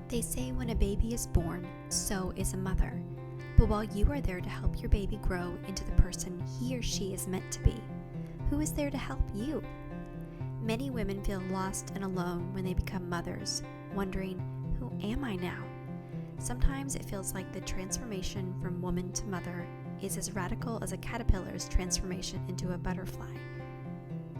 They say when a baby is born, so is a mother. But while you are there to help your baby grow into the person he or she is meant to be, who is there to help you? Many women feel lost and alone when they become mothers, wondering, who am I now? Sometimes it feels like the transformation from woman to mother is as radical as a caterpillar's transformation into a butterfly.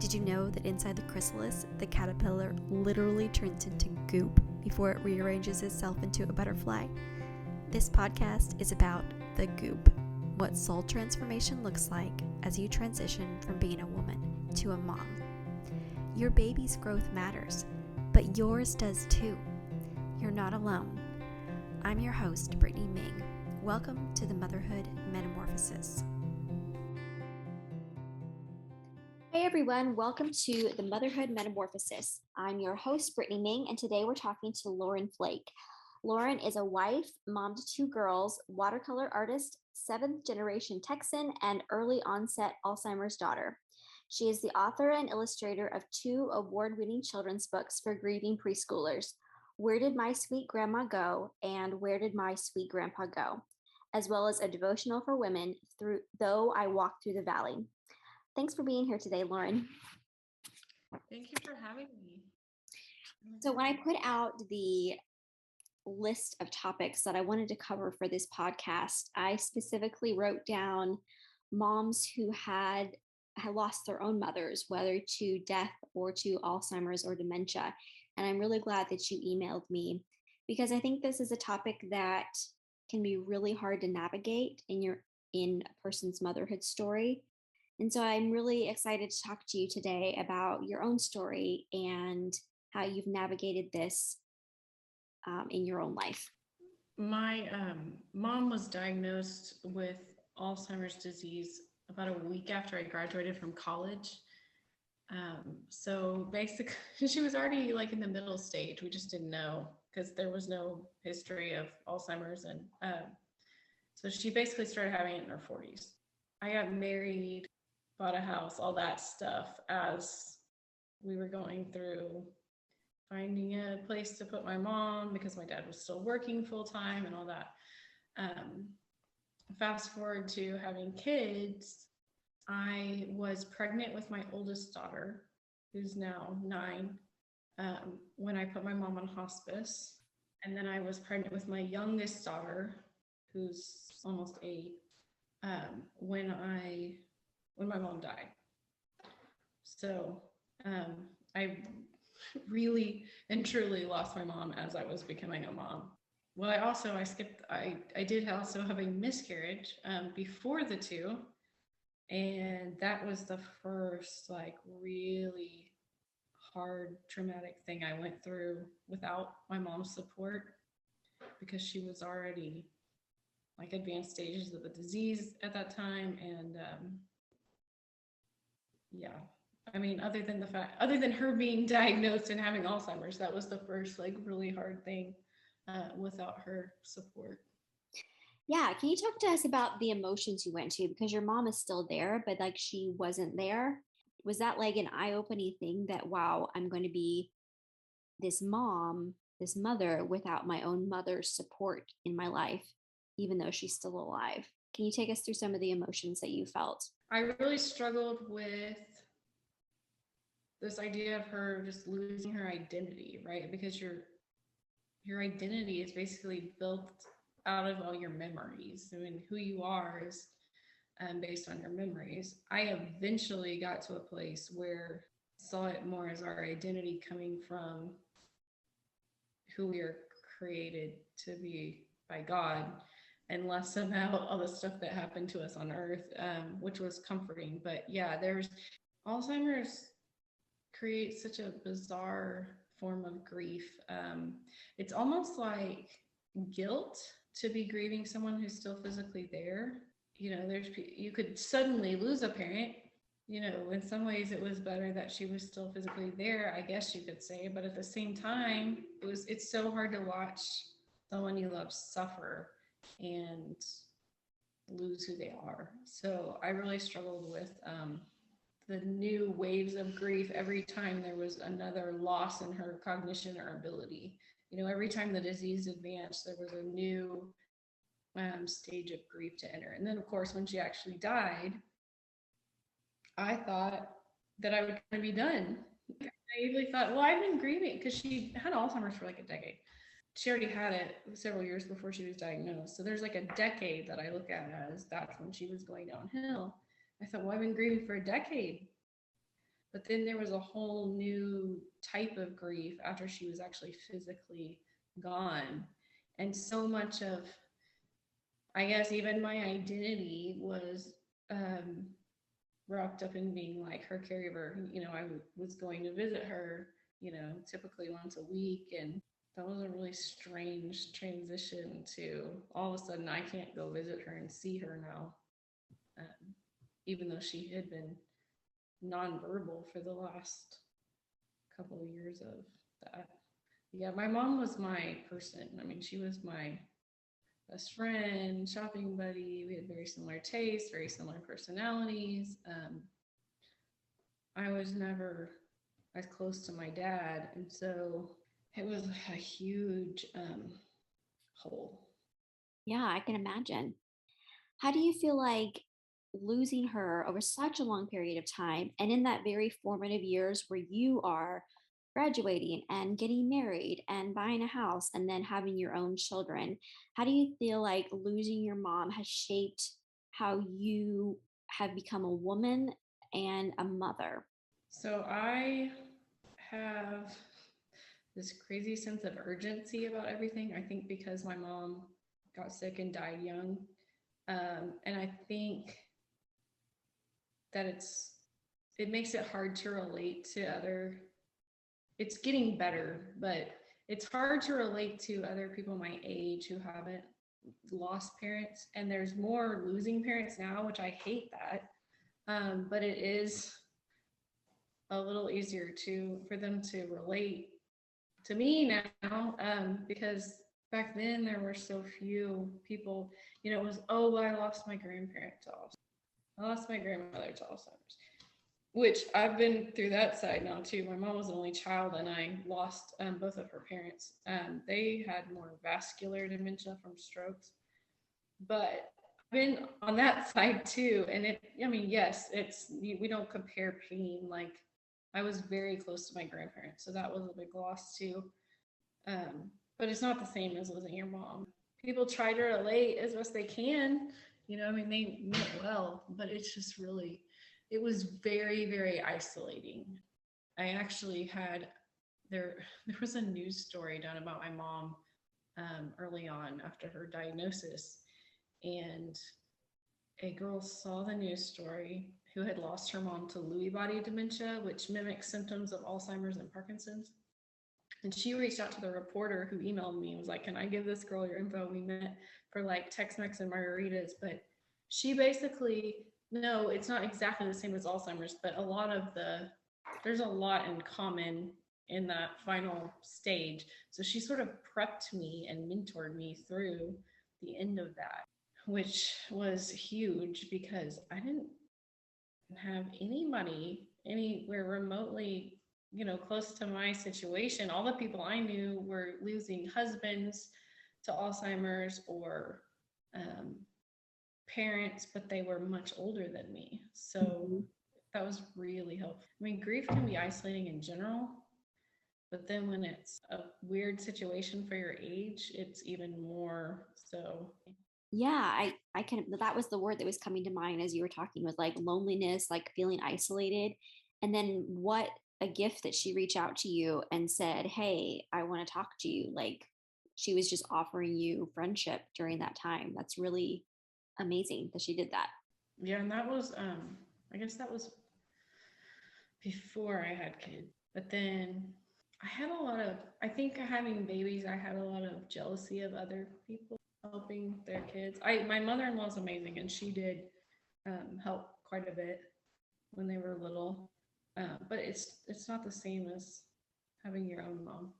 Did you know that inside the chrysalis, the caterpillar literally turns into goop before it rearranges itself into a butterfly? This podcast is about the goop, what soul transformation looks like as you transition from being a woman to a mom. Your baby's growth matters, but yours does too. You're not alone. I'm your host, Brittany Ming. Welcome to the Motherhood Metamorphosis. Hey everyone, welcome to the Motherhood Metamorphosis. I'm your host, Brittany Ming, and today we're talking to Lauren Flake. Lauren is a wife, mom to two girls, watercolor artist, 7th generation Texan, and early-onset Alzheimer's daughter. She is the author and illustrator of 2 award-winning children's books for grieving preschoolers, Where Did My Sweet Grandma Go? And Where Did My Sweet Grandpa Go? As well as a devotional for women, Though I Walk Through the Valley. Thanks for being here today, Lauren. Thank you for having me. So when I put out the list of topics that I wanted to cover for this podcast, I specifically wrote down moms who had lost their own mothers, whether to death or to Alzheimer's or dementia. And I'm really glad that you emailed me because I think this is a topic that can be really hard to navigate in a person's motherhood story. And so I'm really excited to talk to you today about your own story and how you've navigated this in your own life. My mom was diagnosed with Alzheimer's disease about a week after I graduated from college. So basically, she was already like in the middle stage. We just didn't know because there was no history of Alzheimer's. And so she basically started having it in her 40s. I got married, bought a house, all that stuff as we were going through finding a place to put my mom because my dad was still working full time and all that. Fast forward to having kids, I was pregnant with my oldest daughter, who's now 9, when I put my mom on hospice. And then I was pregnant with my youngest daughter, who's almost 8, when my mom died. So I really and truly lost my mom as I was becoming a mom. Well, I did also have a miscarriage before the 2. And that was the first like really hard traumatic thing I went through without my mom's support because she was already like advanced stages of the disease at that time. And I mean, other than her being diagnosed and having Alzheimer's, that was the first like really hard thing without her support. Yeah, can you talk to us about the emotions you went to because your mom is still there, but like she wasn't there? Was that like an eye-opening thing that, wow, I'm going to be this mom, this mother without my own mother's support in my life, even though she's still alive? Can you take us through some of the emotions that you felt? I really struggled with this idea of her just losing her identity, right? Because your identity is basically built out of all your memories. I mean, who you are is based on your memories. I eventually got to a place where I saw it more as our identity coming from who we are created to be by God, and less about all the stuff that happened to us on earth, which was comforting. But yeah, there's Alzheimer's creates such a bizarre form of grief. It's almost like guilt to be grieving someone who's still physically there. You know, you could suddenly lose a parent. You know, in some ways it was better that she was still physically there, I guess you could say, but at the same time, it's so hard to watch someone you love suffer and lose who they are. So I really struggled with the new waves of grief every time there was another loss in her cognition or ability. every time the disease advanced, there was a new stage of grief to enter. And then, of course, when she actually died, I thought that I would kind of be done. I naively thought, well, I've been grieving because she had Alzheimer's for like a decade. She already had it several years before she was diagnosed. So there's like a decade that I look at as that's when she was going downhill. I thought, well, I've been grieving for a decade. But then there was a whole new type of grief after she was actually physically gone. And so much of, I guess, even my identity was wrapped up in being like her caregiver. I was going to visit her, typically once a week. And that was a really strange transition to all of a sudden I can't go visit her and see her now, even though she had been nonverbal for the last couple of years of that. Yeah, my mom was my person. I mean, she was my best friend, shopping buddy. We had very similar tastes, very similar personalities. I was never as close to my dad, and so it was a huge hole. Yeah, I can imagine. How do you feel like losing her over such a long period of time and in that very formative years where you are graduating and getting married and buying a house and then having your own children, how do you feel like losing your mom has shaped how you have become a woman and a mother? So I have this crazy sense of urgency about everything. I think because my mom got sick and died young. And I think that it makes it hard to relate to it's getting better, but it's hard to relate to other people my age who haven't lost parents. And there's more losing parents now, which I hate that. But it is a little easier for them to relate to me now, because back then there were so few people. It was, oh, I lost my grandparent to Alzheimer's. I lost my grandmother to Alzheimer's, which I've been through that side now too. My mom was an only child, and I lost both of her parents. They had more vascular dementia from strokes, but I've been on that side too. And yes, we don't compare pain. Like, I was very close to my grandparents, so that was a big loss too. But it's not the same as losing your mom. People try to relate as best they can. They meant well, but it's just really, it was very, very isolating. I actually had, there was a news story done about my mom early on after her diagnosis. And a girl saw the news story who had lost her mom to Lewy body dementia, which mimics symptoms of Alzheimer's and Parkinson's. And she reached out to the reporter who emailed me and was like, can I give this girl your info? We met for like Tex-Mex and margaritas. But she basically, no, it's not exactly the same as Alzheimer's, but there's a lot in common in that final stage. So she sort of prepped me and mentored me through the end of that, which was huge because I didn't have anybody anywhere remotely close to my situation. All the people I knew were losing husbands to Alzheimer's or parents, but they were much older than me. So that was really helpful. I mean, grief can be isolating in general, but then when it's a weird situation for your age, it's even more so. Yeah, I can, that was the word that was coming to mind as you were talking, was like loneliness, like feeling isolated. And then what a gift that she reached out to you and said, hey, I want to talk to you. Like, she was just offering you friendship during that time. That's really amazing that she did that. Yeah, and that was I guess that was before I had kids. But then I think having babies, I had a lot of jealousy of other people helping their kids. My mother-in-law is amazing, and she did help quite a bit when they were little. But it's not the same as having your own mom.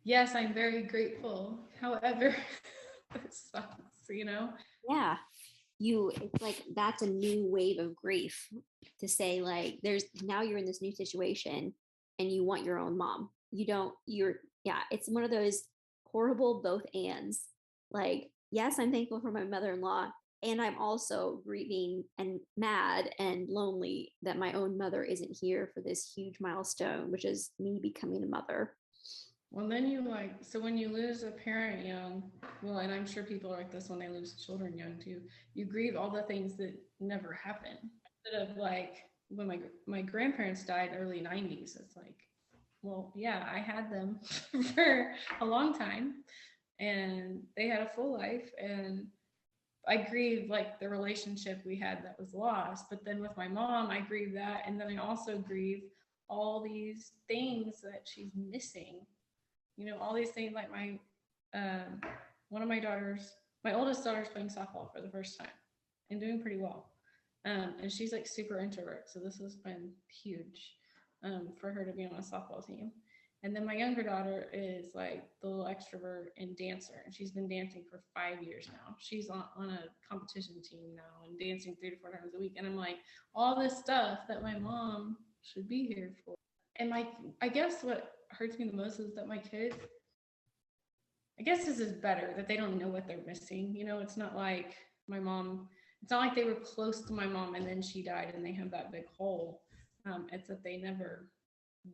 Yes, I'm very grateful. However, it sucks, Yeah. It's like that's a new wave of grief to say, like, there's now you're in this new situation and you want your own mom. Yeah, it's one of those horrible both ands. Like, yes, I'm thankful for my mother-in-law, and I'm also grieving and mad and lonely that my own mother isn't here for this huge milestone, which is me becoming a mother. Well, then so when you lose a parent young, well, and I'm sure people are like this when they lose children young too, you grieve all the things that never happened. Instead of like when my grandparents died early 90s, it's like, well, yeah, I had them for a long time and they had a full life, and I grieve like the relationship we had that was lost. But then with my mom, I grieve that, and then I also grieve all these things that she's missing. All these things like um, one of my oldest daughter's playing softball for the first time and doing pretty well. And she's like super introvert, so this has been huge for her to be on a softball team. And then my younger daughter is like the little extrovert and dancer, and she's been dancing for 5 years now. She's on a competition team now and dancing 3 to 4 times a week. And I'm like, all this stuff that my mom should be here for. And I guess what hurts me the most is that my kids, I guess this is better that they don't know what they're missing. It's not like it's not like they were close to my mom and then she died and they have that big hole. It's that they never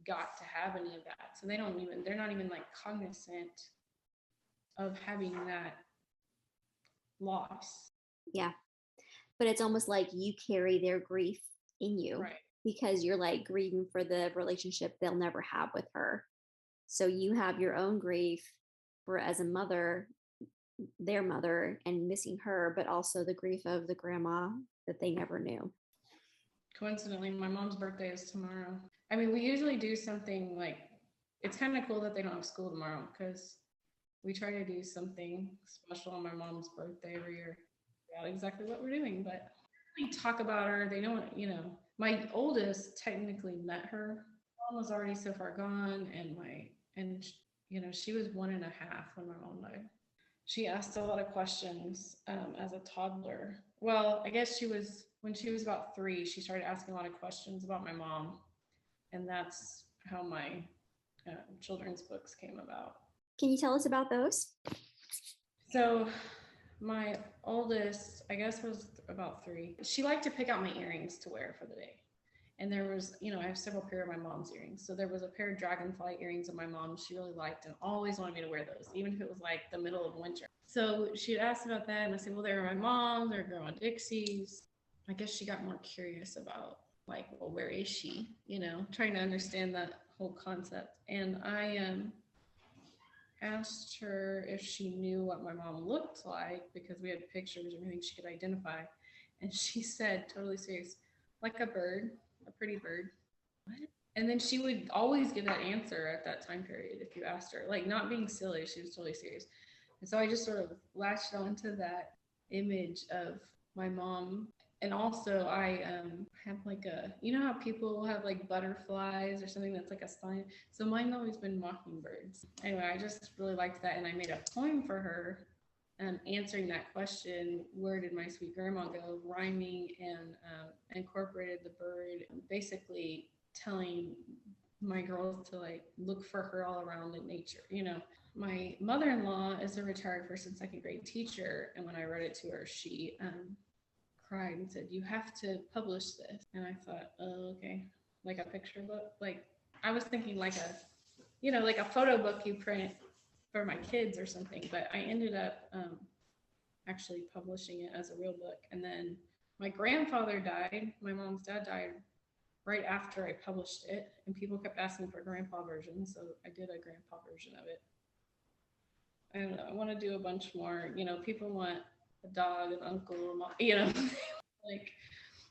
got to have any of that. So they're not even like cognizant of having that loss. Yeah. But it's almost like you carry their grief in you, right? Because you're like grieving for the relationship they'll never have with her. So you have your own grief for as a mother, their mother, and missing her, but also the grief of the grandma that they never knew. Coincidentally, my mom's birthday is tomorrow. I mean, we usually do something like, it's kind of cool that they don't have school tomorrow because we try to do something special on my mom's birthday every year. Not exactly what we're doing, but we talk about her. They know, my oldest technically met her. Mom was already so far gone, and she was 1.5 when my mom died. She asked a lot of questions as a toddler. Well, I guess when she was about 3, she started asking a lot of questions about my mom, and that's how my children's books came about. Can you tell us about those? So my oldest, I guess, was about 3. She liked to pick out my earrings to wear for the day. And there was, I have several pair of my mom's earrings. So there was a pair of dragonfly earrings of my mom she really liked and always wanted me to wear those, even if it was like the middle of winter. So she'd ask about that, and I said, well, they were my mom's, they're Grandma Dixie's. I guess she got more curious about, like, well, where is she? Trying to understand that whole concept. And I asked her if she knew what my mom looked like because we had pictures and everything she could identify. And she said, totally serious, like a bird, a pretty bird. What? And then she would always give that answer at that time period if you asked her, like not being silly, she was totally serious. And so I just sort of latched onto that image of my mom. And also I have like how people have like butterflies or something that's like a sign. So mine's always been mockingbirds. Anyway, I just really liked that, and I made a poem for her answering that question, where did my sweet grandma go, rhyming, and incorporated the bird, basically telling my girls to like look for her all around in nature. My mother-in-law is a retired first and second grade teacher, and when I read it to her, she cried and said, you have to publish this. And I thought, oh, okay, like a picture book. Like I was thinking like a photo book you print for my kids or something, but I ended up actually publishing it as a real book. And then my grandfather died. My mom's dad died right after I published it, and people kept asking for a grandpa version, so I did a grandpa version of it. I don't know, I want to do a bunch more. People want a dog, an uncle, like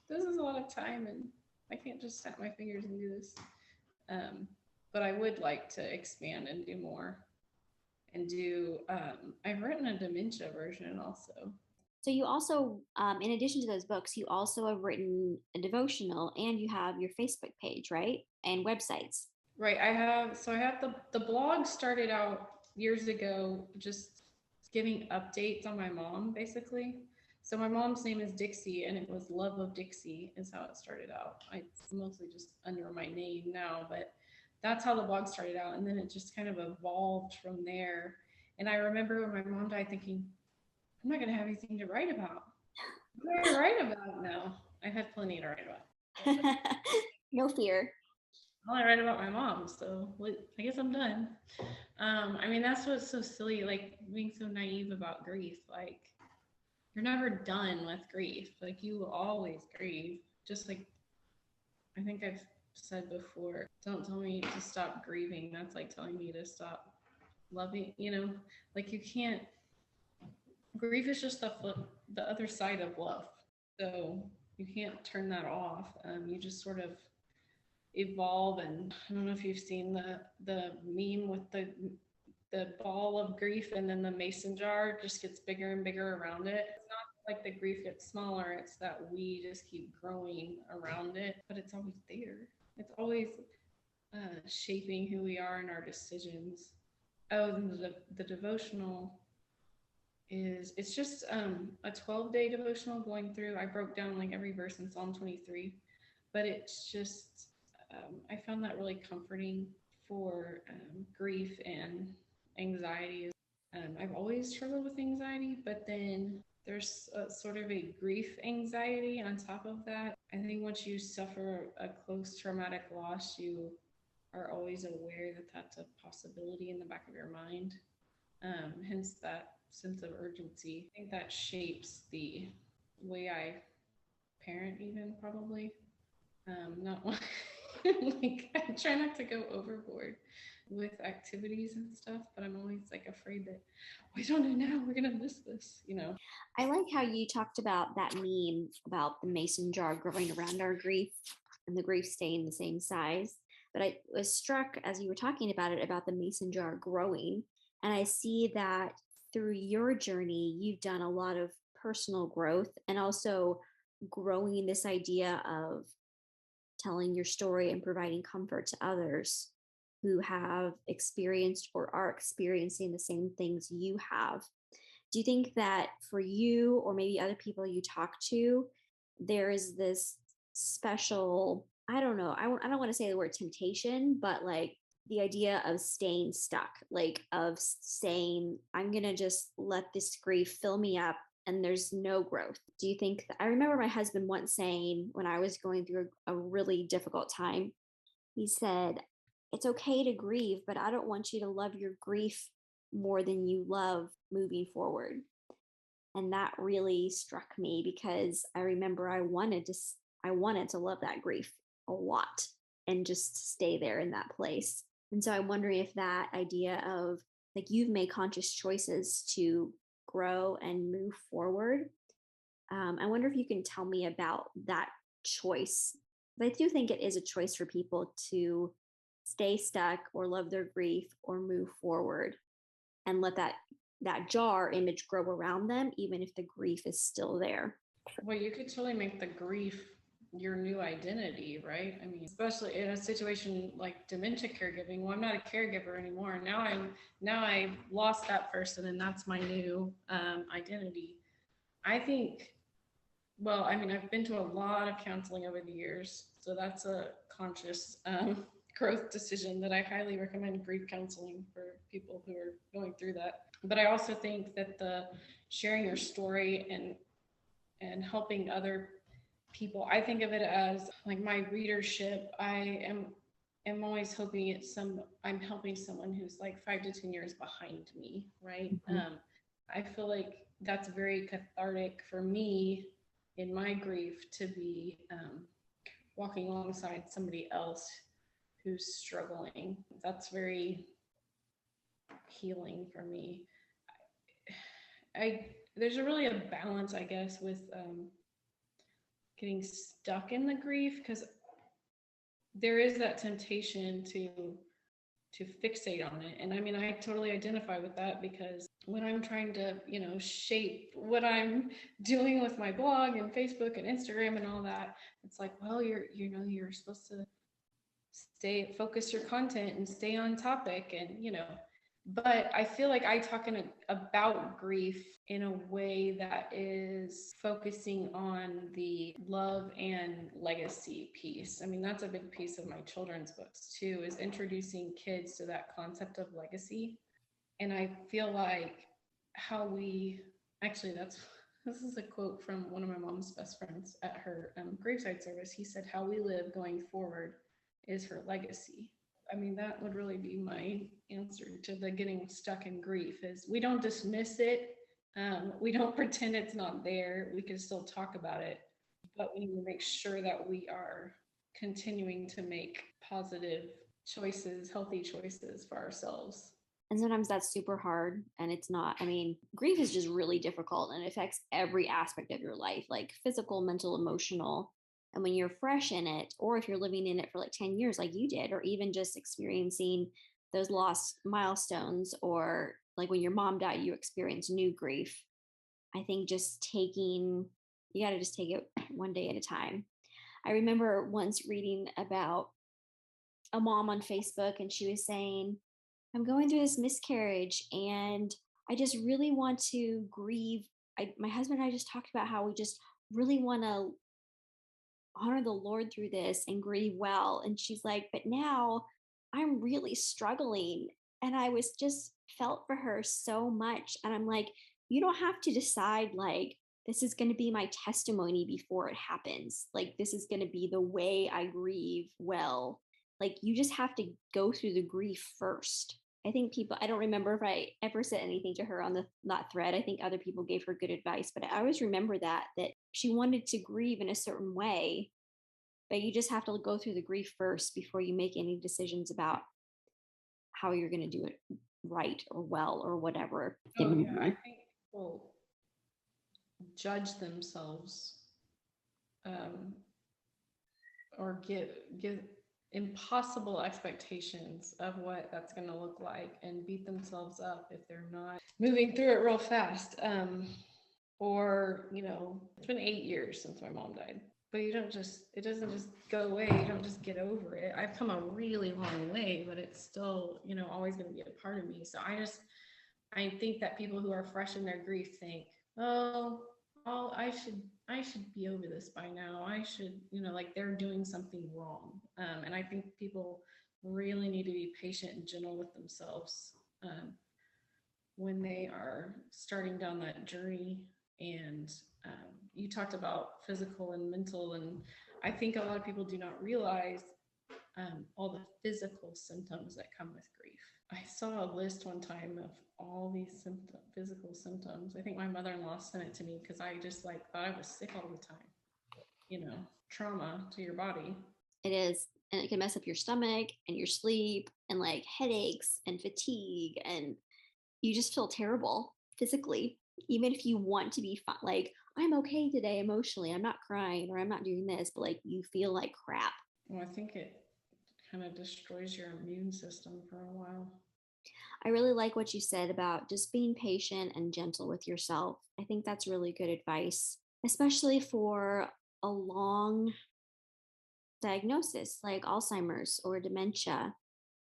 this is a lot of time, and I can't just snap my fingers and do this. But I would like to expand and do more. And I've written a dementia version also. So you also, in addition to those books, you also have written a devotional, and you have your Facebook page, right? And websites. Right. I have the blog started out years ago, just giving updates on my mom, basically. So my mom's name is Dixie, and it was Love of Dixie is how it started out. It's mostly just under my name now, but that's how the blog started out. And then it just kind of evolved from there. And I remember when my mom died thinking, I'm not going to have anything to write about. What do I write about now? I have plenty to write about. No fear. I write about my mom, so I guess I'm done. I mean, that's what's so silly, like being so naive about grief. Like, you're never done with grief. Like, you will always grieve. Just like I think I've said before, don't tell me to stop grieving. That's like telling me to stop loving, like you can't, grief is just the other side of love. So you can't turn that off. You just sort of evolve. And I don't know if you've seen the meme with the ball of grief, and then the mason jar just gets bigger and bigger around it. It's not like the grief gets smaller, it's that we just keep growing around it, but it's always there. It's always shaping who we are and our decisions. Oh, and the devotional it's just a 12-day devotional going through. I broke down like every verse in Psalm 23, but it's just I found that really comforting for grief and anxiety. I've always struggled with anxiety, but then there's sort of a grief anxiety on top of that. I think once you suffer a close traumatic loss, you are always aware that that's a possibility in the back of your mind. Hence that sense of urgency. I think that shapes the way I parent, even probably. Not like I try not to go overboard with activities and stuff, but I'm always like afraid that we don't know now, we're gonna miss this, I like how you talked about that meme about the mason jar growing around our grief and the grief staying the same size. But I was struck as you were talking about it about the mason jar growing. And I see that through your journey, you've done a lot of personal growth and also growing this idea of telling your story and providing comfort to others who have experienced or are experiencing the same things you have. Do you think that for you or maybe other people you talk to, there is this special, I don't know, I don't want to say the word temptation, but like the idea of staying stuck, like of saying, I'm going to just let this grief fill me up and there's no growth? Do you think I remember my husband once saying when I was going through a really difficult time, he said, it's okay to grieve, but I don't want you to love your grief more than you love moving forward. And that really struck me because I remember I wanted to love that grief a lot and just stay there in that place. And so I'm wondering if that idea of like you've made conscious choices to grow and move forward. I wonder if you can tell me about that choice. But I do think it is a choice for people to stay stuck or love their grief or move forward and let that jar image grow around them, even if the grief is still there. Well, you could totally make the grief your new identity, right? I mean, especially in a situation like dementia caregiving. Well, I'm not a caregiver anymore. Now I've lost that person, and that's my new identity. I think. Well, I mean, I've been to a lot of counseling over the years, so that's a conscious growth decision that I highly recommend grief counseling for people who are going through that. But I also think that the sharing your story and helping other people, I think of it as like my readership. I am always hoping I'm helping someone who's like 5 to 10 years behind me, right? Mm-hmm. I feel like that's very cathartic for me in my grief to be walking alongside somebody else who's struggling. That's very healing for me. There's really a balance, I guess, with getting stuck in the grief, because there is that temptation to fixate on it. And I mean, I totally identify with that, because when I'm trying to, shape what I'm doing with my blog and Facebook and Instagram and all that, it's like, well, you're supposed to focus your content and stay on topic. And, But I feel like I talk about grief in a way that is focusing on the love and legacy piece. I mean, that's a big piece of my children's books too, is introducing kids to that concept of legacy. And I feel like how we actually, that's this is a quote from one of my mom's best friends at her graveside service. He said, "How we live going forward is her legacy." I mean, that would really be my answer to the getting stuck in grief is we don't dismiss it. We don't pretend it's not there. We can still talk about it, but we need to make sure that we are continuing to make positive choices, healthy choices for ourselves. And sometimes that's super hard. And it's not, I mean, grief is just really difficult and it affects every aspect of your life, like physical, mental, emotional. And when you're fresh in it, or if you're living in it for like 10 years, like you did, or even just experiencing those lost milestones, or like when your mom died, you experience new grief. I think you got to just take it one day at a time. I remember once reading about a mom on Facebook, and she was saying, I'm going through this miscarriage and I just really want to grieve. My husband and I just talked about how we just really want to honor the Lord through this and grieve well. And she's like, but now I'm really struggling. And I was just felt for her so much. And I'm like, you don't have to decide like, this is going to be my testimony before it happens. Like, this is going to be the way I grieve well. Like, you just have to go through the grief first. I think people, I don't remember if I ever said anything to her on that thread. I think other people gave her good advice, but I always remember that she wanted to grieve in a certain way, but you just have to go through the grief first before you make any decisions about how you're going to do it right or well or whatever. Oh yeah, I think people judge themselves um, or give impossible expectations of what that's going to look like and beat themselves up if they're not moving through it real fast. Or it's been 8 years since my mom died, but it doesn't just go away. You don't just get over it. I've come a really long way, but it's still always going to be a part of me. So I think that people who are fresh in their grief think, oh, I should be over this by now. I should, like they're doing something wrong. And I think people really need to be patient and gentle with themselves when they are starting down that journey. And you talked about physical and mental, and I think a lot of people do not realize all the physical symptoms that come with grief. I saw a list one time of all these physical symptoms. I think my mother-in-law sent it to me because I just like thought I was sick all the time. Trauma to your body. It is. And it can mess up your stomach and your sleep and like headaches and fatigue. And you just feel terrible physically, even if you want to be fine. Like, I'm okay today emotionally. I'm not crying or I'm not doing this, but like you feel like crap. Well, I think it kind of destroys your immune system for a while. I really like what you said about just being patient and gentle with yourself. I think that's really good advice, especially for a long diagnosis like Alzheimer's or dementia.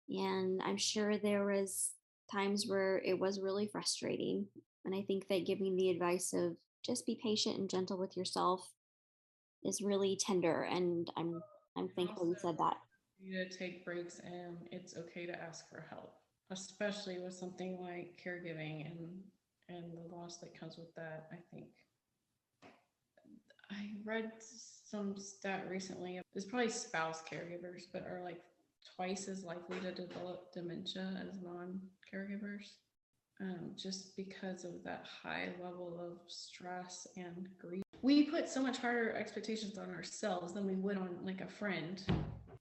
And I'm sure there was times where it was really frustrating. And I think that giving the advice of just be patient and gentle with yourself is really tender. And I'm thankful you said that. You need to take breaks, and it's okay to ask for help, especially with something like caregiving and the loss that comes with that. I think I read some stat recently. There's probably spouse caregivers, but are like twice as likely to develop dementia as non-caregivers, just because of that high level of stress and grief. We put so much harder expectations on ourselves than we would on like a friend.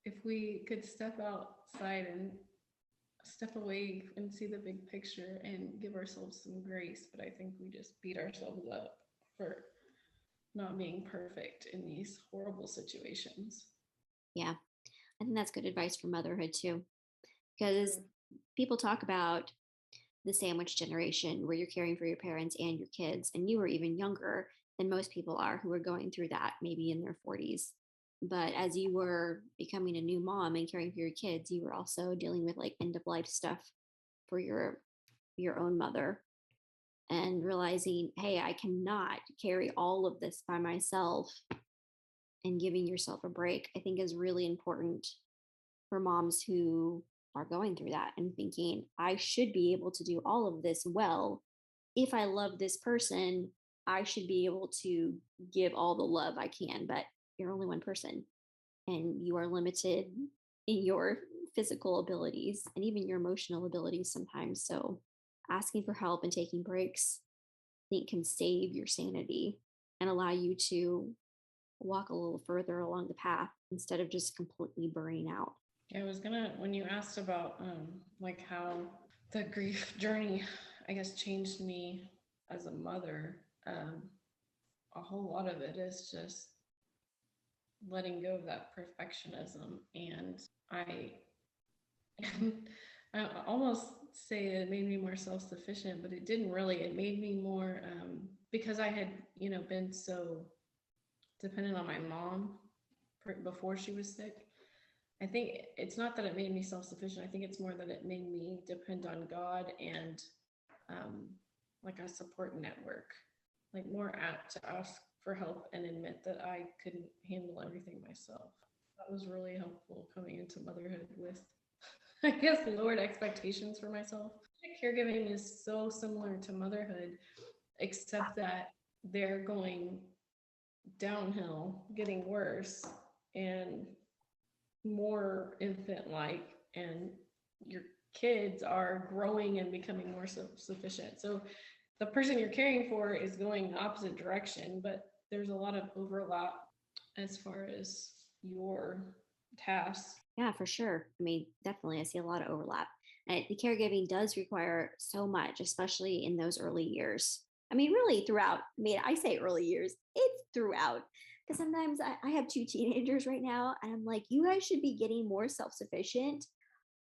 If we could step outside and step away and see the big picture and give ourselves some grace, but I think we just beat ourselves up for not being perfect in these horrible situations. Yeah. I think that's good advice for motherhood too, because people talk about the sandwich generation where you're caring for your parents and your kids, and you were even younger than most people are who are going through that, maybe in their 40s. But as you were becoming a new mom and caring for your kids, you were also dealing with like end of life stuff for your own mother, and realizing, hey, I cannot carry all of this by myself, and giving yourself a break, I think is really important for moms who are going through that and thinking, I should be able to do all of this well. If I love this person, I should be able to give all the love I can, but you're only one person and you are limited in your physical abilities and even your emotional abilities sometimes. So asking for help and taking breaks, I think, can save your sanity and allow you to walk a little further along the path instead of just completely burning out. Yeah, I was gonna, when you asked about like how the grief journey, I guess, changed me as a mother, a whole lot of it is just letting go of that perfectionism. And I I almost say it made me more self-sufficient, but it didn't really. It made me more, because I had, been so dependent on my mom before she was sick. I think it's not that it made me self-sufficient. I think it's more that it made me depend on God and um, like a support network, like more apt to ask for help and admit that I couldn't handle everything myself. That was really helpful coming into motherhood with, I guess, lowered expectations for myself. Caregiving is so similar to motherhood, except that they're going downhill, getting worse, and more infant-like, and your kids are growing and becoming more self-sufficient. So the person you're caring for is going the opposite direction, but there's a lot of overlap as far as your tasks. Yeah, for sure. I mean, definitely, I see a lot of overlap. And the caregiving does require so much, especially in those early years. I mean, really throughout. I mean, I say early years, it's throughout. Because sometimes I have two teenagers right now, and I'm like, you guys should be getting more self sufficient,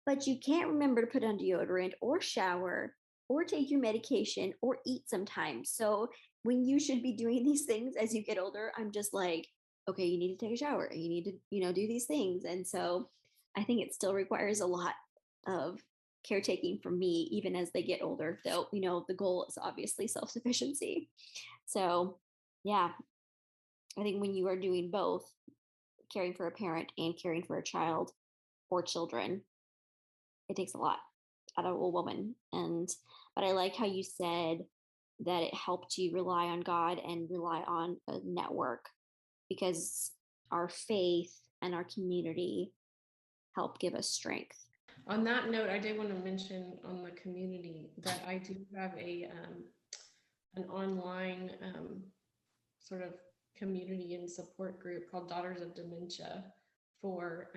but you can't remember to put on deodorant or shower or take your medication or eat sometimes. So when you should be doing these things as you get older, I'm just like, okay, you need to take a shower and you need to, do these things. And so I think it still requires a lot of caretaking from me, even as they get older, though, the goal is obviously self sufficiency. So, yeah, I think when you are doing both, caring for a parent and caring for a child or children, it takes a lot out of a woman. But I like how you said that it helped you rely on God and rely on a network, because our faith and our community help give us strength. On that note, I did want to mention on the community that I do have an online sort of community and support group called Daughters of Dementia for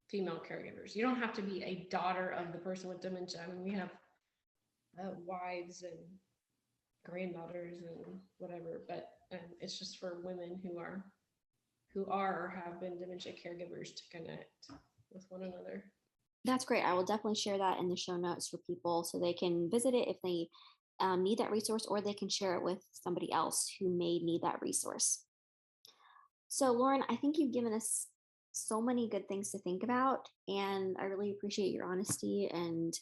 female caregivers. You don't have to be a daughter of the person with dementia. I mean, we have wives and granddaughters and whatever, but it's just for women who are or have been dementia caregivers to connect with one another. That's great. I will definitely share that in the show notes for people so they can visit it if they need that resource, or they can share it with somebody else who may need that resource. So, Lauren, I think you've given us so many good things to think about, and I really appreciate your honesty and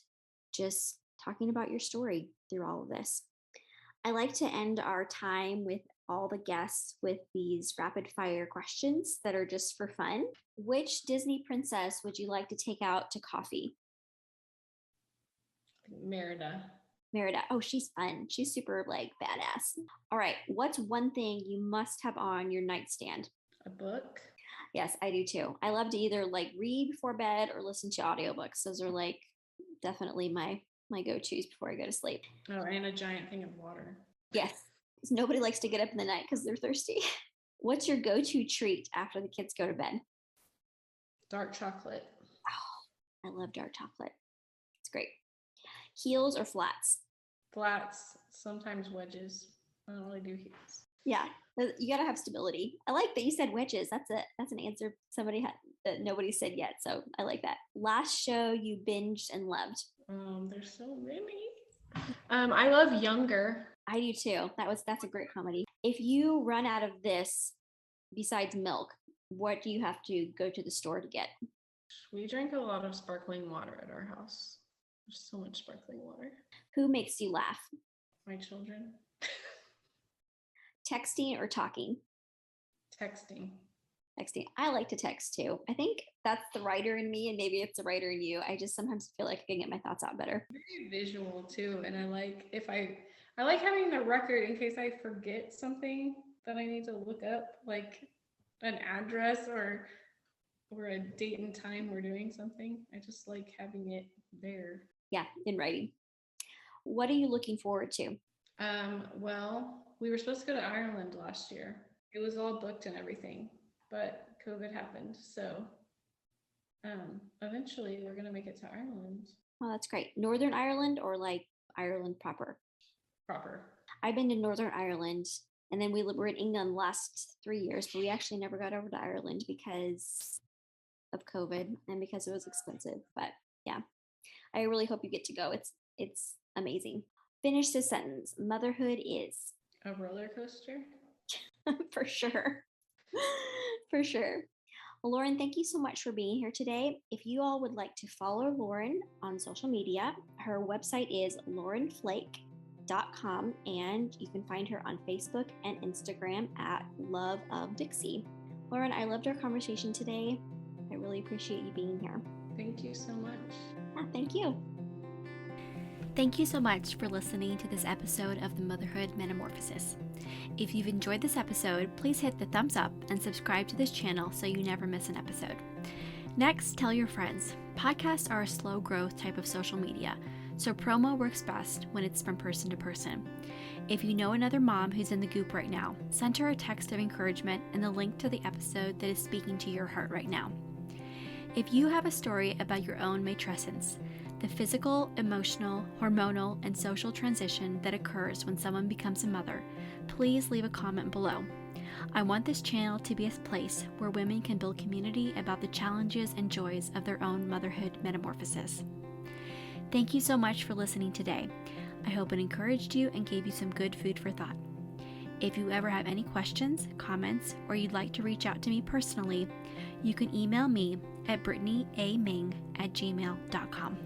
just talking about your story through all of this. I like to end our time with all the guests with these rapid fire questions that are just for fun. Which Disney princess would you like to take out to coffee? Merida. Oh, she's fun. She's super badass. All right. What's one thing you must have on your nightstand? A book. Yes, I do too. I love to either read before bed or listen to audiobooks. Those are definitely my go-tos before I go to sleep. Oh, and a giant thing of water. Yes. Nobody likes to get up in the night because they're thirsty. What's your go-to treat after the kids go to bed? Dark chocolate. Oh, I love dark chocolate. It's great. Heels or flats? Flats, sometimes wedges. I don't really do heels. Yeah, you got to have stability. I like that you said wedges. That's an answer somebody had that nobody said yet. So I like that. Last show you binged and loved? There's so many. I love Younger. I do too. That's a great comedy. If you run out of this, besides milk, what do you have to go to the store to get? We drink a lot of sparkling water at our house. There's so much sparkling water. Who makes you laugh? My children. Texting or talking? Texting. Texting. I like to text too. I think that's the writer in me, and maybe it's the writer in you. I just sometimes feel like I can get my thoughts out better. Very visual too, and I like I like having the record in case I forget something that I need to look up, like an address or a date and time we're doing something. I just like having it there. Yeah, in writing. What are you looking forward to? Well, we were supposed to go to Ireland last year. It was all booked and everything, but COVID happened. So eventually we're gonna make it to Ireland Oh, that's great. Northern Ireland or like Ireland proper? proper. I've been to Northern Ireland, and then we were in England the last 3 years, but we actually never got over to Ireland because of COVID and because it was expensive. But yeah, I really hope you get to go. It's amazing. Finish this sentence. Motherhood is A roller coaster. for sure. For sure. Well, Lauren, thank you so much for being here today. If you all would like to follow Lauren on social media, her website is laurenflake.com, and you can find her on Facebook and Instagram at Love of Dixie. Lauren, I loved our conversation today. I really appreciate you being here. Thank you so much. Yeah, thank you. Thank you so much for listening to this episode of the Motherhood Metamorphosis. If you've enjoyed this episode, please hit the thumbs up and subscribe to this channel so you never miss an episode. Next, tell your friends. Podcasts are a slow growth type of social media, so promo works best when it's from person to person. If you know another mom who's in the goop right now, send her a text of encouragement and the link to the episode that is speaking to your heart right now. If you have a story about your own matrescence, the physical, emotional, hormonal, and social transition that occurs when someone becomes a mother, please leave a comment below. I want this channel to be a place where women can build community about the challenges and joys of their own motherhood metamorphosis. Thank you so much for listening today. I hope it encouraged you and gave you some good food for thought. If you ever have any questions, comments, or you'd like to reach out to me personally, you can email me at brittanyaming@gmail.com.